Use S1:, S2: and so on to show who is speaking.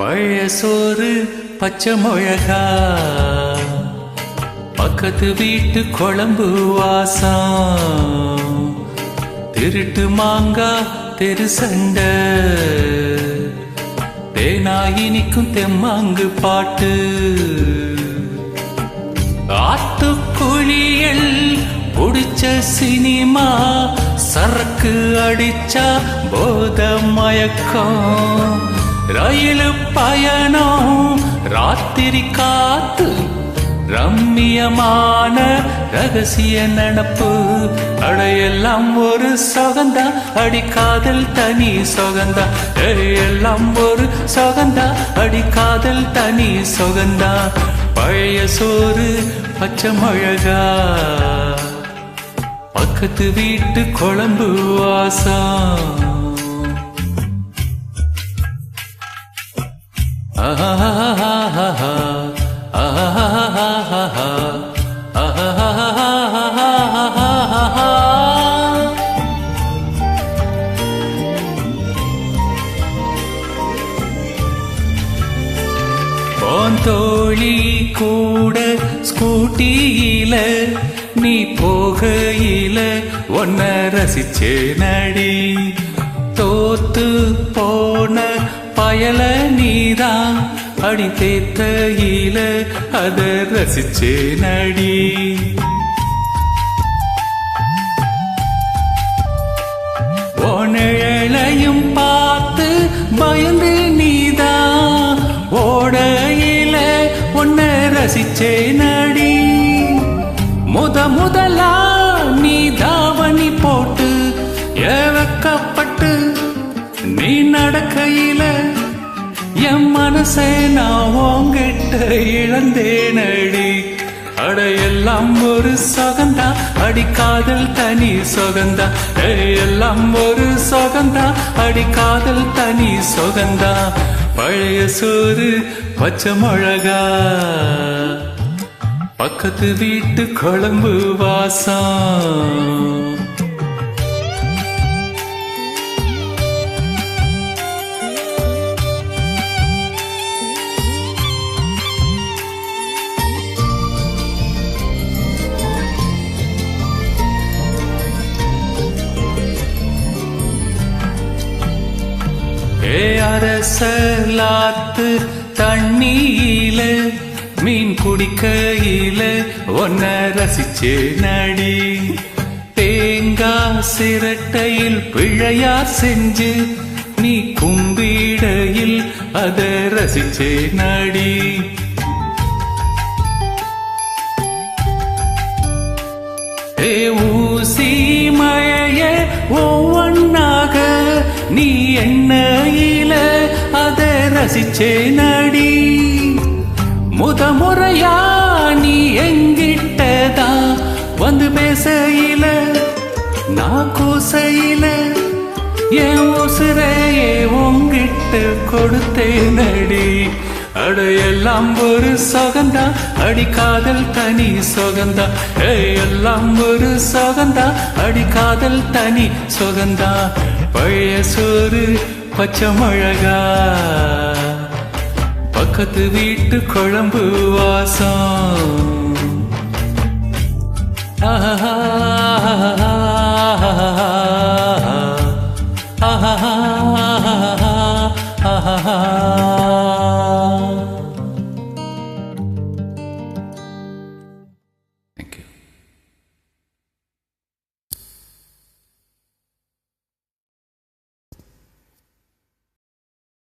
S1: பழைய சோறு பச்சை மிளகா, பக்கத்து வீட்டு குழம்பு வாசம், திருட்டு மாங்கா தெரு சண்டை, தேனாயினிக்கும் தெம்மாங்கு பாட்டு, ஆத்துக்குழியல் புடிச்ச சினிமா, சரக்கு அடிச்சா போத மயக்கம், ரயிலு பயணம் ராத்திரி காத்து, ரம்மியமான ரகசிய நடப்பு, அடையெல்லாம் ஒரு சொகந்தா, அடிக்காதல் தனி சொகந்தா, எல்லாம் ஒரு சொகந்தா, அடிக்காதல் தனி சொகந்தா. பழைய சோறு பச்சை மிளகா, பக்கத்து வீட்டு குழம்பு வாசம். தோழி கூட ஸ்கூட்டியில நீ போகையில ஒன்ன ரசிச்சே நடி, தோத்து போன பயல நீதான் அடி தேத்தையில அத ரசிச்சே நடி. ஓனையும் பார்த்து பயந்து நீதான் ஓடையில ஒன்ன ரசிச்சே நடி. முதலா நீ தாவணி போட்டு ஏவக்கப்பட்டு நீ நடக்கையில என் மனசை நான் உங்கிட்ட இழந்தேனடி. அடையெல்லாம் ஒரு சொகந்தா, அடிக்காதல் தனி சொகந்தா, எல்லாம் ஒரு சொகந்தா, அடிக்காதல் தனி சொகந்தா. பழைய சோறு பச்சை மிளகா, பக்கத்து வீட்டு குழம்பு வாசம். அரசலாத்து தண்ணியில மீன் குடிக்கையில ஒன்ன ரசிச்சே நடி. தேங்காய் சிரட்டையில் பிழையா செஞ்சு நீ கும்பிடையில் அத ரசிச்சே நடி. ஊசி மழைய ஒவ்வொன்னாக நீ எண்ணெயில அத ரசிச்சே நடி. முறையா நீ எங்கிட்டதா வந்து பேசையில நான் கூசையில என் உசுரையே உங்கிட்ட கொடுத்தேன் நடி. அடையெல்லாம் ஒரு சொகந்தா, அடிக்காதல் தனி சொகந்தா, எல்லாம் ஒரு சொகந்தா, அடிக்காதல் தனி சொகந்தா. பழைய சோறு பச்சை மிளகா, பக்கத்து வீட்டு குழம்பு வாசம்.